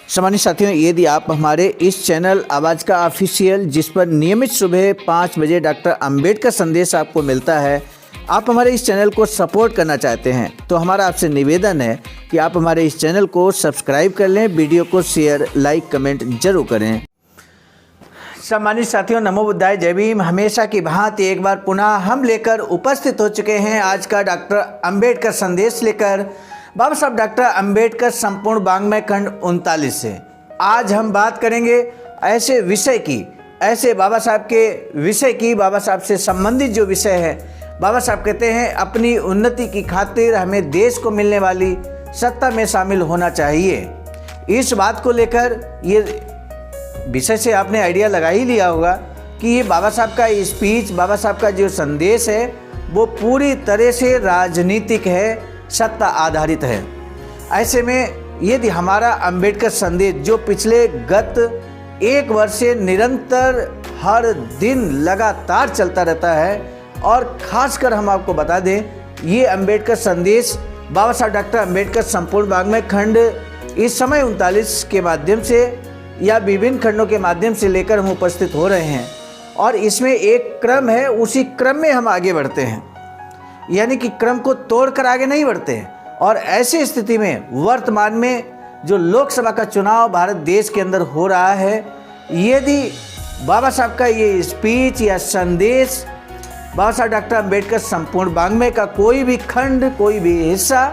सम्मानित साथियों, यदि आप हमारे इस चैनल आवाज़ का ऑफिशियल, जिस पर नियमित सुबह 5 बजे डॉक्टर अंबेडकर संदेश आपको मिलता है, आप हमारे इस चैनल को सपोर्ट करना चाहते हैं तो हमारा आपसे निवेदन है कि आप हमारे इस चैनल को सब्सक्राइब कर लें, वीडियो को शेयर, लाइक, कमेंट जरूर करें। सम्मानित साथियों, नमो बुद्धाय, जय भीम। हमेशा की भांति एक बार पुनः हम लेकर उपस्थित हो चुके हैं आज का डॉक्टर अंबेडकर संदेश लेकर, बाबा साहब डॉक्टर अंबेडकर संपूर्ण वाङ्मय खंड 39 से। आज हम बात करेंगे ऐसे विषय की, ऐसे बाबा साहब के विषय की, बाबा साहब से संबंधित जो विषय है। बाबा साहब कहते हैं अपनी उन्नति की खातिर हमें देश को मिलने वाली सत्ता में शामिल होना चाहिए। इस बात को लेकर ये विषय से आपने आइडिया लगा ही लिया होगा कि ये बाबा साहब का स्पीच, बाबा साहब का जो संदेश है वो पूरी तरह से राजनीतिक है, सत्ता आधारित है। ऐसे में यदि हमारा अंबेडकर संदेश जो पिछले गत 1 वर्ष से निरंतर हर दिन लगातार चलता रहता है, और ख़ासकर हम आपको बता दें ये अंबेडकर संदेश बाबा साहब डॉक्टर अंबेडकर संपूर्ण वाङ्मय खंड इस समय 39 के माध्यम से या विभिन्न खंडों के माध्यम से लेकर हम उपस्थित हो रहे हैं, और इसमें एक क्रम है, उसी क्रम में हम आगे बढ़ते हैं, यानी कि क्रम को तोड़कर आगे नहीं बढ़ते हैं। और ऐसी स्थिति में वर्तमान में जो लोकसभा का चुनाव भारत देश के अंदर हो रहा है, यदि बाबा साहब का ये स्पीच या संदेश, बाबा साहब डॉक्टर अंबेडकर संपूर्ण वाङ्मय का कोई भी खंड, कोई भी हिस्सा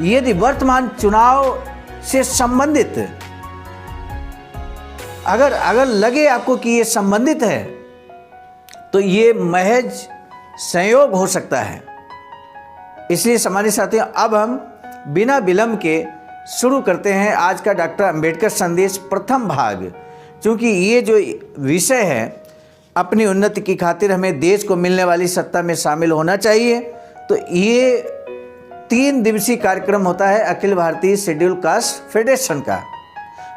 यदि वर्तमान चुनाव से संबंधित अगर लगे आपको कि ये संबंधित है, तो ये महज संयोग हो सकता है। इसलिए सम्मानित साथियों, अब हम बिना विलंब के शुरू करते हैं आज का डॉक्टर अंबेडकर संदेश प्रथम भाग। क्योंकि ये जो विषय है अपनी उन्नति की खातिर हमें देश को मिलने वाली सत्ता में शामिल होना चाहिए, तो ये 3 दिवसीय कार्यक्रम होता है Akhil Bharatiya schedule caste federation का,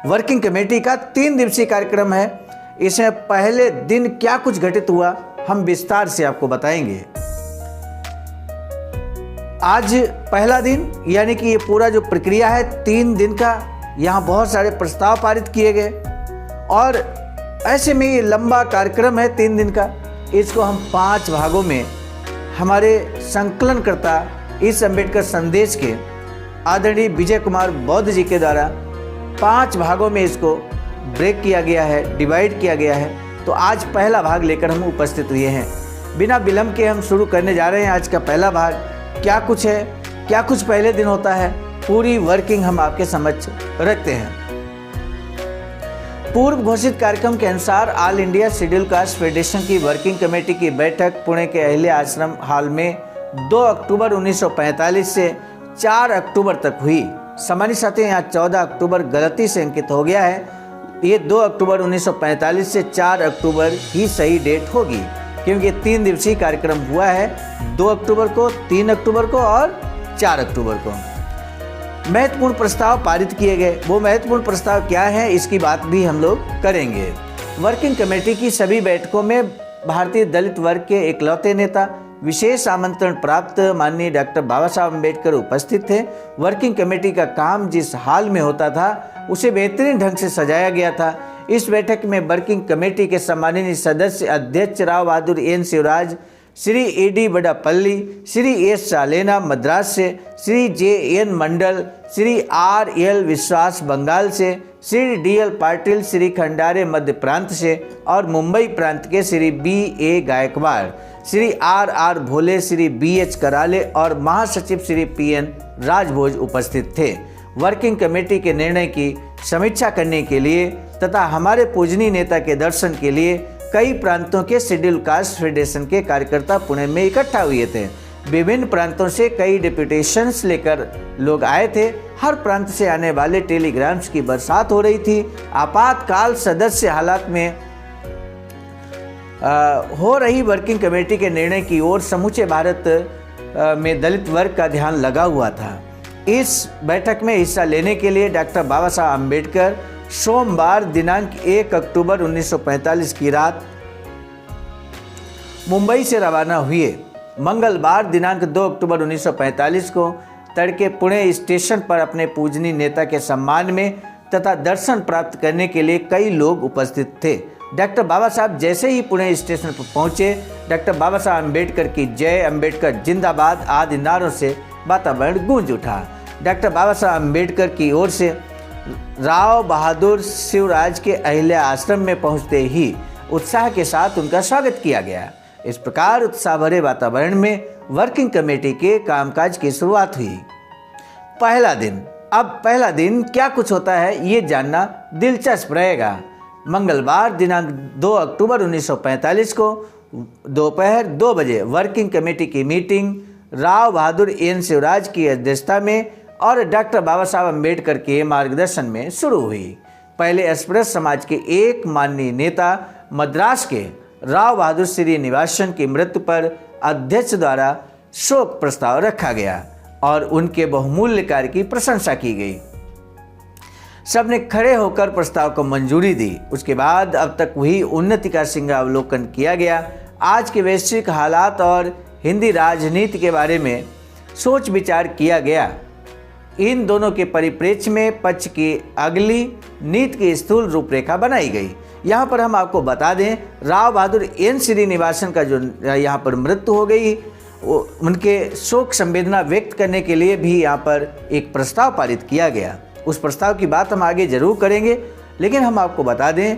वर्किंग कमेटी का 3 दिवसीय कार्यक्रम है। इसमें पहले दिन क्या कुछ घटित हुआ हम विस्तार से आपको बताएंगे। आज पहला दिन, यानी कि ये पूरा जो प्रक्रिया है 3 दिन का, यहाँ बहुत सारे प्रस्ताव पारित किए गए, और ऐसे में ये लंबा कार्यक्रम है 3 दिन का। इसको हम 5 भागों में हमारे संकलनकर्ता इस अंबेडकर संदेश के आदरणीय विजय कुमार बौद्ध जी के द्वारा 5 भागों में इसको ब्रेक किया गया है, डिवाइड किया गया है। तो आज पहला भाग लेकर हम उपस्थित हुए हैं। बिना विलंब के हम शुरू करने जा रहे हैं आज का पहला भाग। क्या कुछ है, क्या कुछ पहले दिन होता है, पूरी वर्किंग हम आपके समक्ष रखते हैं। पूर्व घोषित कार्यक्रम के अनुसार all India schedule caste federation की वर्किंग कमेटी की बैठक पुणे के अहिल्या आश्रम हॉल में 2 अक्टूबर 1945 से 4 अक्टूबर तक हुई। सम्मानित साथियों, यहाँ 14 अक्टूबर गलती से अंकित हो गया है। ये 2 अक्टूबर 1945 से 4 अक्टूबर ही सही डेट होगी, क्योंकि 3 दिवसीय कार्यक्रम हुआ है, 2 अक्टूबर को, 3 अक्टूबर को और 4 अक्टूबर को। महत्वपूर्ण प्रस्ताव पारित किए गए। वो महत्वपूर्ण प्रस्ताव क्या है, इसकी बात भी हम लोग करेंगे। वर्किंग कमेटी की सभी बैठकों में भारतीय दलित वर्ग के इकलौते नेता, विशेष आमंत्रण प्राप्त माननीय डॉक्टर बाबा साहब अम्बेडकर उपस्थित थे। वर्किंग कमेटी का काम जिस हाल में होता था उसे बेहतरीन ढंग से सजाया गया था। इस बैठक में वर्किंग कमेटी के सम्माननीय सदस्य अध्यक्ष Rao Bahadur N Shivraj, Shri A D. Badapalli, Shri S. Salena Madras से, श्री जे.एन. मंडल, श्री आर.एल. विश्वास बंगाल से, श्री डी.एल. पाटिल, श्री खंडारे मध्य प्रांत से, और मुंबई प्रांत के Shri B A. Gaikwad, Shri R R. Bhole, Shri B H. Karale और महासचिव श्री पी.एन. राजभोज उपस्थित थे। वर्किंग कमेटी के निर्णय की समीक्षा करने के लिए तथा हमारे पूजनीय नेता के दर्शन के लिए कई प्रांतों के शेड्यूल कास्ट फेडरेशन के कार्यकर्ता पुणे में इकट्ठा हुए थे। विभिन्न प्रांतों से कई डिप्यूटेशंस लेकर लोग आए थे। हर प्रांत से आने वाले टेलीग्राम्स की बरसात हो रही थी। आपातकाल सदस्य हालात में हो रही वर्किंग कमेटी के निर्णय की ओर समूचे भारत में दलित वर्ग का ध्यान लगा हुआ था। इस बैठक में हिस्सा लेने के लिए डॉक्टर बाबा साहब अम्बेडकर सोमवार दिनांक 1 अक्टूबर 1945 की रात मुंबई से रवाना हुए। मंगलवार दिनांक 2 अक्टूबर 1945 को तड़के पुणे स्टेशन पर अपने पूजनीय नेता के सम्मान में तथा दर्शन प्राप्त करने के लिए कई लोग उपस्थित थे। डॉक्टर बाबा साहब जैसे ही पुणे स्टेशन पर पहुंचे, डॉक्टर बाबा साहब अम्बेडकर की जय, अम्बेडकर जिंदाबाद आदि नारों से वातावरण गूंज उठा। डॉक्टर बाबा साहब अम्बेडकर की ओर से राव बहादुर शिवराज के अहिल्या आश्रम में पहुंचते ही उत्साह के साथ उनका स्वागत किया गया। इस प्रकार उत्साह भरे वातावरण में वर्किंग कमेटी के कामकाज की शुरुआत हुई। पहला दिन। अब पहला दिन क्या कुछ होता है ये जानना दिलचस्प रहेगा। मंगलवार दिनांक 2 अक्टूबर 1945 को दोपहर 2 बजे वर्किंग कमेटी की मीटिंग राव बहादुर एन शिवराज की अध्यक्षता में और डॉक्टर बाबा साहब अम्बेडकर के मार्गदर्शन में शुरू हुई। पहले अस्पृश्य समाज के एक माननीय नेता मद्रास के राव बहादुर श्रीनिवासन की मृत्यु पर अध्यक्ष द्वारा शोक प्रस्ताव रखा गया और उनके बहुमूल्य कार्य की प्रशंसा की गई। सबने खड़े होकर प्रस्ताव को मंजूरी दी। उसके बाद अब तक हुई उन्नति का सिंहावलोकन किया गया। आज के वैश्विक हालात और हिंदी राजनीति के बारे में सोच विचार किया गया। इन दोनों के परिप्रेक्ष्य में पक्ष की अगली नीति की स्थूल रूपरेखा बनाई गई। यहाँ पर हम आपको बता दें, राव बहादुर एन श्रीनिवासन का जो यहाँ पर मृत्यु हो गई, उनके शोक संवेदना व्यक्त करने के लिए भी यहाँ पर एक प्रस्ताव पारित किया गया। उस प्रस्ताव की बात हम आगे जरूर करेंगे, लेकिन हम आपको बता दें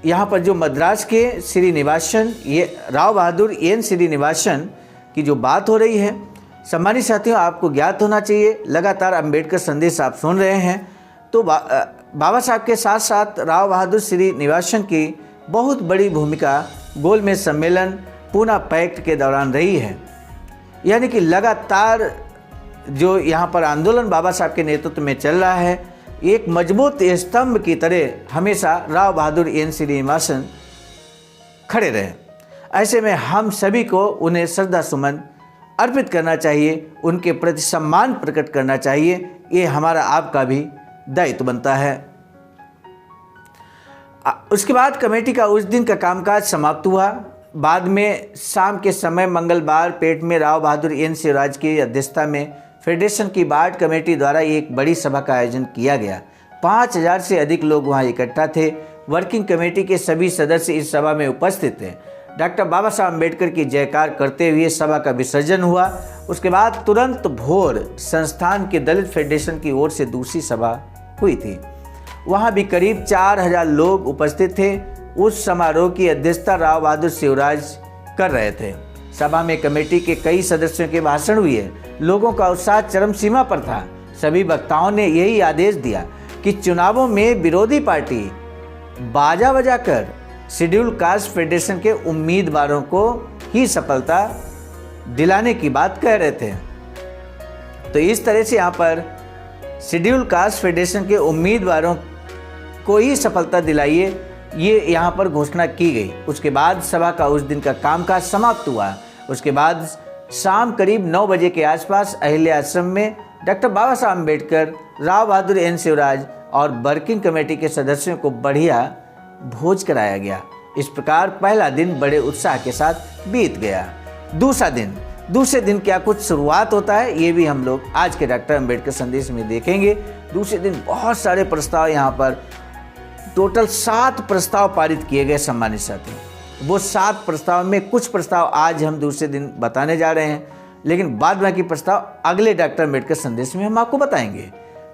यहाँ पर जो मद्रास के श्रीनिवासन, ये राव बहादुर एन श्रीनिवासन की जो बात हो रही है, सम्मानित साथियों आपको ज्ञात होना चाहिए, लगातार अम्बेडकर संदेश आप सुन रहे हैं तो बाबा साहब के साथ साथ राव बहादुर श्रीनिवासन की बहुत बड़ी भूमिका गोलमेज सम्मेलन पूना पैक्ट के दौरान रही है। यानी कि लगातार जो यहाँ पर आंदोलन बाबा साहब के नेतृत्व में चल रहा है, एक मजबूत स्तंभ की तरह हमेशा राव बहादुर एन श्रीनिवासन खड़े रहे। ऐसे में हम सभी को उन्हें श्रद्धा सुमन अर्पित करना चाहिए, उनके प्रति सम्मान प्रकट करना चाहिए। ये हमारा आपका भी दायित्व बनता है। उसके बाद कमेटी का उस दिन का कामकाज समाप्त हुआ। बाद में शाम के समय मंगलवार पेट में राव बहादुर एन शिवराज की अध्यक्षता में फेडरेशन की बाढ़ कमेटी द्वारा एक बड़ी सभा का आयोजन किया गया। 5000 से अधिक लोग वहां इकट्ठा थे। वर्किंग कमेटी के सभी सदस्य इस सभा में उपस्थित थे। डॉक्टर बाबा साहब अम्बेडकर की जयकार करते हुए सभा का विसर्जन हुआ। उसके बाद तुरंत भोर संस्थान के दलित फेडरेशन की ओर से दूसरी सभा हुई थी। वहां भी करीब 4000 लोग उपस्थित थे। उस समारोह की अध्यक्षता राव बहादुर शिवराज कर रहे थे। सभा में कमेटी के कई सदस्यों के भाषण हुए। लोगों का उत्साह चरम सीमा पर था। सभी वक्ताओं ने यही आदेश दिया कि चुनावों में विरोधी पार्टी बाजा बजाकर शेड्यूल कास्ट फेडरेशन के उम्मीदवारों को ही सफलता दिलाने की बात कह रहे थे। तो इस तरह से यहाँ पर शेड्यूल कास्ट फेडरेशन के उम्मीदवारों को ही सफलता दिलाइए, ये यहाँ पर घोषणा की गई। उसके बाद सभा का उस दिन का कामकाज समाप्त हुआ। उसके बाद शाम करीब 9 बजे के आसपास अहिल्या आश्रम में डॉक्टर बाबा साहब अम्बेडकर, राव बहादुर एन शिवराज और वर्किंग कमेटी के सदस्यों को बढ़िया भोज कराया गया। इस प्रकार पहला दिन बड़े उत्साह के साथ बीत गया। दूसरे दिन क्या कुछ शुरुआत होता है, ये भी हम लोग आज के डॉक्टर अम्बेडकर संदेश में देखेंगे। दूसरे दिन बहुत सारे प्रस्ताव, यहाँ पर टोटल 7 प्रस्ताव पारित किए गए। सम्मानित साथियों, वो 7 प्रस्ताव में कुछ प्रस्ताव आज हम दूसरे दिन बताने जा रहे हैं, लेकिन बाद बाकी प्रस्ताव अगले डॉक्टर अम्बेडकर संदेश में हम आपको बताएंगे।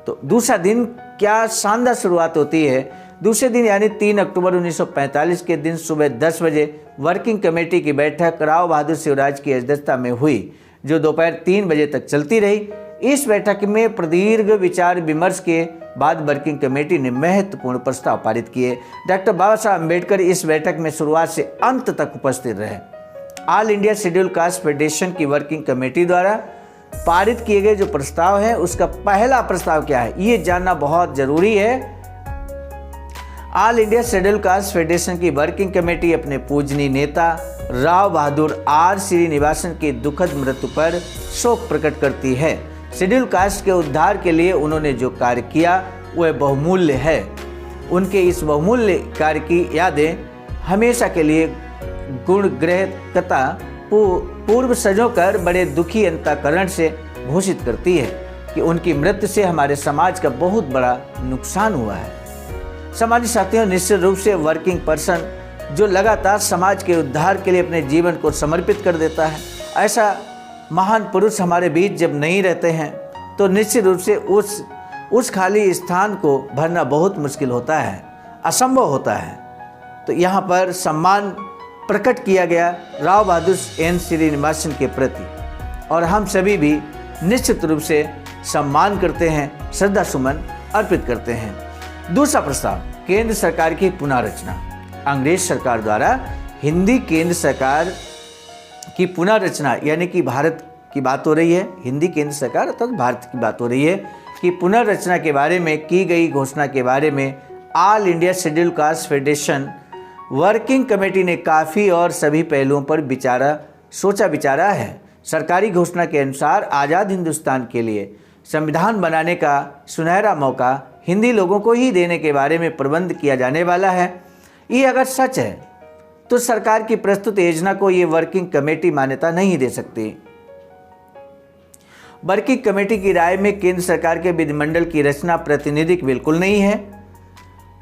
तो दूसरा दिन क्या शानदार शुरुआत होती है। दूसरे दिन यानी 3 अक्टूबर 1945 के दिन सुबह 10 बजे वर्किंग कमेटी की बैठक राव बहादुर शिवराज की अध्यक्षता में हुई, जो दोपहर 3 बजे तक चलती रही। इस बैठक में प्रदीर्घ विचार विमर्श के बाद वर्किंग कमेटी ने महत्वपूर्ण प्रस्ताव पारित किए। डॉक्टर बाबा साहब अम्बेडकर इस बैठक में शुरुआत से अंत तक उपस्थित रहे। All India schedule caste federation की वर्किंग कमेटी द्वारा पारित किए गए जो प्रस्ताव है, उसका पहला प्रस्ताव क्या है ये जानना बहुत जरूरी है। All India schedule caste federation की वर्किंग कमेटी अपने पूजनीय नेता राव बहादुर आर श्रीनिवासन की दुखद मृत्यु पर शोक प्रकट करती है। शेड्यूल कास्ट के उद्धार के लिए उन्होंने जो कार्य किया वह बहुमूल्य है। उनके इस बहुमूल्य कार्य की यादें हमेशा के लिए गुणग्रहकता पूर्व सजोकर बड़े दुखी अंतःकरण से घोषित करती है कि उनकी मृत्यु से हमारे समाज का बहुत बड़ा नुकसान हुआ है। समाजी साथियों, निश्चित रूप से वर्किंग पर्सन जो लगातार समाज के उद्धार के लिए अपने जीवन को समर्पित कर देता है, ऐसा महान पुरुष हमारे बीच जब नहीं रहते हैं तो निश्चित रूप से उस खाली स्थान को भरना बहुत मुश्किल होता है, असंभव होता है। तो यहाँ पर सम्मान प्रकट किया गया राव बहादुर एन श्रीनिवासन के प्रति, और हम सभी भी निश्चित रूप से सम्मान करते हैं, श्रद्धा सुमन अर्पित करते हैं। दूसरा प्रस्ताव, केंद्र सरकार की पुनर्रचना। अंग्रेज सरकार द्वारा हिंदी केंद्र सरकार की पुनर्रचना, यानी कि भारत की बात हो रही है, हिंदी केंद्र सरकार अर्थात भारत की बात हो रही है कि पुनर्रचना के बारे में की गई घोषणा के बारे में all India schedule caste federation working committee ने काफ़ी और सभी पहलुओं पर सोचा विचारा है। सरकारी घोषणा के अनुसार आज़ाद हिंदुस्तान के लिए संविधान बनाने का सुनहरा मौका हिंदी लोगों को ही देने के बारे में प्रबंध किया जाने वाला है। ये अगर सच है तो सरकार की प्रस्तुत योजना को ये वर्किंग कमेटी मान्यता नहीं दे सकती। वर्किंग कमेटी की राय में केंद्र सरकार के विधिमंडल की रचना प्रातिनिधिक बिल्कुल नहीं है।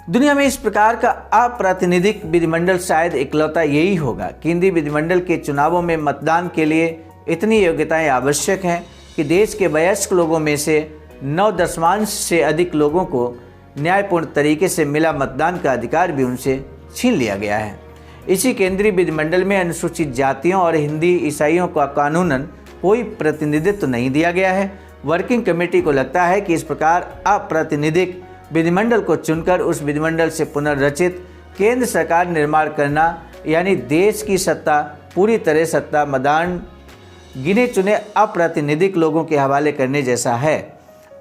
दुनिया में इस प्रकार का अप्रातिनिधिक विधिमंडल शायद इकलौता यही होगा। केंद्रीय विधिमंडल के चुनावों में मतदान के लिए इतनी योग्यताएं आवश्यक हैं कि देश के वयस्क लोगों में से 9 से अधिक लोगों को न्यायपूर्ण तरीके से मिला मतदान का अधिकार भी उनसे छीन लिया गया है। इसी केंद्रीय विधिमंडल में अनुसूचित जातियों और हिंदी ईसाइयों का कानूनन कोई प्रतिनिधित्व नहीं दिया गया है। वर्किंग कमेटी को लगता है कि इस प्रकार अप्रातिनिधिक विधिमंडल को चुनकर उस विधिमंडल से पुनर्रचित केंद्र सरकार निर्माण करना, यानी देश की सत्ता पूरी तरह सत्ता मदान गिने चुने अप्रातिनिधिक लोगों के हवाले करने जैसा है।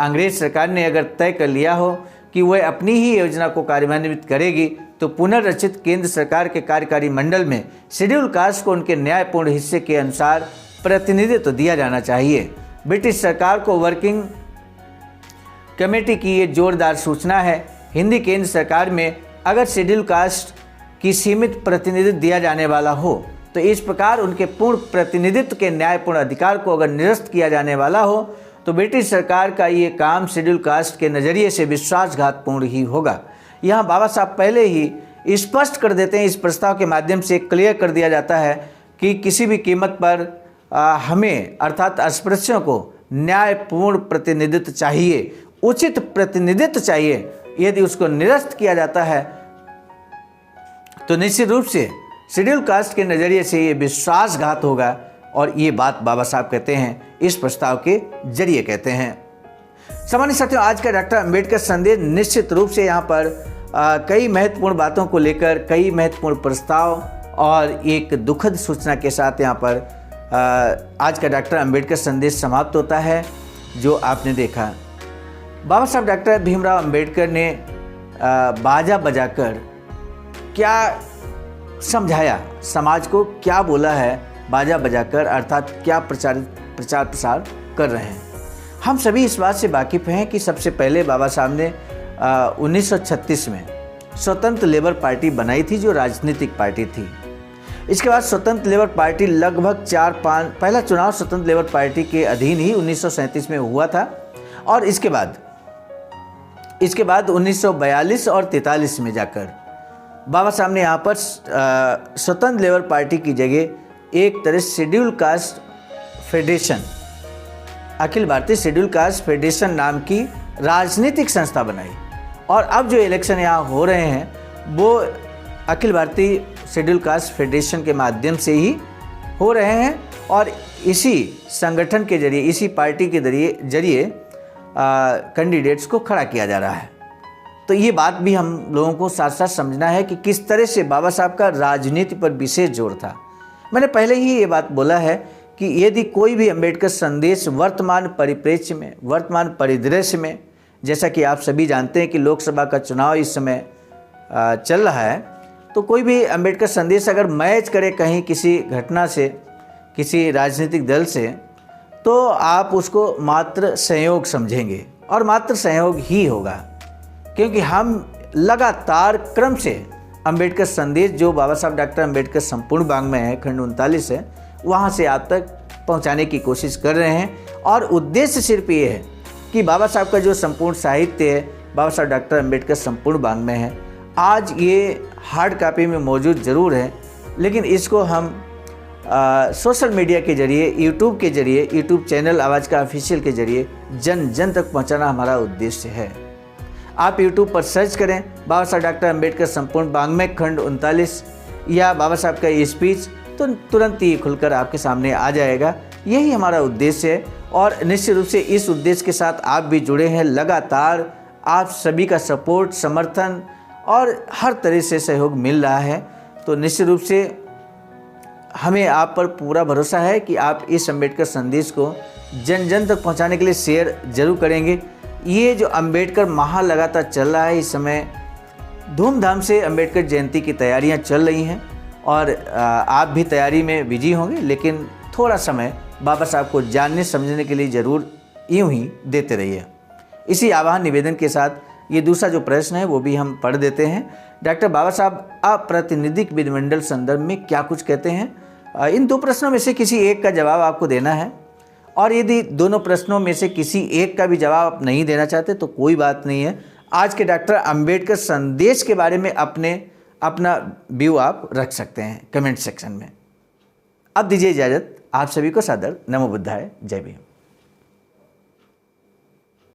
अंग्रेज सरकार ने अगर तय कर लिया हो कि वह अपनी ही योजना को कार्यान्वित करेगी तो पुनर्रचित केंद्र सरकार के कार्यकारी मंडल में शेड्यूल कास्ट को उनके न्यायपूर्ण हिस्से के अनुसार प्रतिनिधित्व दिया जाना चाहिए। ब्रिटिश सरकार को वर्किंग कमेटी की ये जोरदार सूचना है। हिंदी केंद्र सरकार में अगर शेड्यूल कास्ट की सीमित प्रतिनिधित्व दिया जाने वाला हो तो इस प्रकार उनके पूर्ण प्रतिनिधित्व के न्यायपूर्ण अधिकार को अगर निरस्त किया जाने वाला हो तो ब्रिटिश सरकार का ये काम शेड्यूल कास्ट के नज़रिए से विश्वासघातपूर्ण ही होगा। यहाँ बाबा साहब पहले ही स्पष्ट कर देते हैं, इस प्रस्ताव के माध्यम से क्लियर कर दिया जाता है कि किसी भी कीमत पर हमें अर्थात अस्पृश्यों को न्यायपूर्ण प्रतिनिधित्व चाहिए, उचित प्रतिनिधित्व चाहिए। यदि उसको निरस्त किया जाता है तो निश्चित रूप से शेड्यूल कास्ट के नज़रिए से ये विश्वासघात होगा, और ये बात बाबा साहब कहते हैं, इस प्रस्ताव के जरिए कहते हैं। सामान्य साथियों, आज का डॉक्टर अंबेडकर संदेश निश्चित रूप से यहाँ पर कई महत्वपूर्ण बातों को लेकर कई महत्वपूर्ण प्रस्ताव और एक दुखद सूचना के साथ यहाँ पर आज का डॉक्टर अंबेडकर संदेश समाप्त होता है। जो आपने देखा, बाबा साहब डॉक्टर भीमराव अंबेडकर ने बाजा बजाकर क्या समझाया, समाज को क्या बोला है बाजा बजाकर, अर्थात क्या प्रचार प्रसार कर रहे हैं। हम सभी इस बात से वाकिफ़ हैं कि सबसे पहले बाबा साहब ने 1936 में स्वतंत्र लेबर पार्टी बनाई थी, जो राजनीतिक पार्टी थी। इसके बाद स्वतंत्र लेबर पार्टी लगभग 4-5 पहला चुनाव स्वतंत्र लेबर पार्टी के अधीन ही 1937 में हुआ था, और इसके बाद 1942 और 43 में जाकर बाबा साहब ने यहाँ पर स्वतंत्र लेबर पार्टी की जगह एक तरह schedule caste federation, Akhil Bharatiya schedule caste federation नाम की राजनीतिक संस्था बनाई। और अब जो इलेक्शन यहाँ हो रहे हैं वो Akhil Bharatiya schedule caste federation के माध्यम से ही हो रहे हैं, और इसी संगठन के जरिए, इसी पार्टी के जरिए कैंडिडेट्स को खड़ा किया जा रहा है। तो ये बात भी हम लोगों को साथ साथ समझना है कि किस तरह से बाबा साहब का राजनीति पर विशेष जोर था। मैंने पहले ही ये बात बोला है कि यदि कोई भी अंबेडकर संदेश वर्तमान परिप्रेक्ष्य में, वर्तमान परिदृश्य में, जैसा कि आप सभी जानते हैं कि लोकसभा का चुनाव इस समय चल रहा है, तो कोई भी अंबेडकर संदेश अगर मैच करे कहीं किसी घटना से, किसी राजनीतिक दल से, तो आप उसको मात्र संयोग समझेंगे, और मात्र संयोग ही होगा, क्योंकि हम लगातार क्रम से अंबेडकर संदेश जो बाबा साहब डॉक्टर अंबेडकर संपूर्ण वाङ्मय है, खंड 39 है, वहाँ से आप तक पहुँचाने की कोशिश कर रहे हैं। और उद्देश्य सिर्फ ये है कि बाबा साहब का जो संपूर्ण साहित्य है, बाबा साहब डॉक्टर अंबेडकर संपूर्ण वाङ्मय है, आज ये हार्ड कॉपी में मौजूद ज़रूर है, लेकिन इसको हम सोशल मीडिया के जरिए, यूट्यूब के जरिए, यूट्यूब चैनल आवाज़ का ऑफिशियल के जरिए जन जन तक पहुंचाना हमारा उद्देश्य है। आप यूट्यूब पर सर्च करें बाबा साहब डॉक्टर अंबेडकर संपूर्ण वाङ्मय खंड 39 या बाबा साहब का ये स्पीच, तो तुरंत ही खुलकर आपके सामने आ जाएगा। यही हमारा उद्देश्य है और निश्चित रूप से इस उद्देश्य के साथ आप भी जुड़े हैं। लगातार आप सभी का सपोर्ट, समर्थन और हर तरह से सहयोग मिल रहा है, तो निश्चित रूप से हमें आप पर पूरा भरोसा है कि आप इस अंबेडकर संदेश को जन जन तक पहुंचाने के लिए शेयर जरूर करेंगे। ये जो अंबेडकर माह लगातार चल रहा है, इस समय धूमधाम से अंबेडकर जयंती की तैयारियां चल रही हैं और आप भी तैयारी में बिजी होंगे, लेकिन थोड़ा समय बाबा साहब को जानने समझने के लिए ज़रूर यूँ ही देते रहिए। इसी आह्वान निवेदन के साथ ये दूसरा जो प्रश्न है वो भी हम पढ़ देते हैं। डॉक्टर बाबा साहब अप्रातिनिधिक विधिमंडल संदर्भ में क्या कुछ कहते हैं? इन दो प्रश्नों में से किसी एक का जवाब आपको देना है, और यदि दोनों प्रश्नों में से किसी एक का भी जवाब आप नहीं देना चाहते तो कोई बात नहीं है। आज के डॉक्टर अंबेडकर संदेश के बारे में अपना व्यू आप रख सकते हैं कमेंट सेक्शन में। अब दीजिए इजाज़त। आप सभी को सादर नमो बुद्धाय। जय भीम।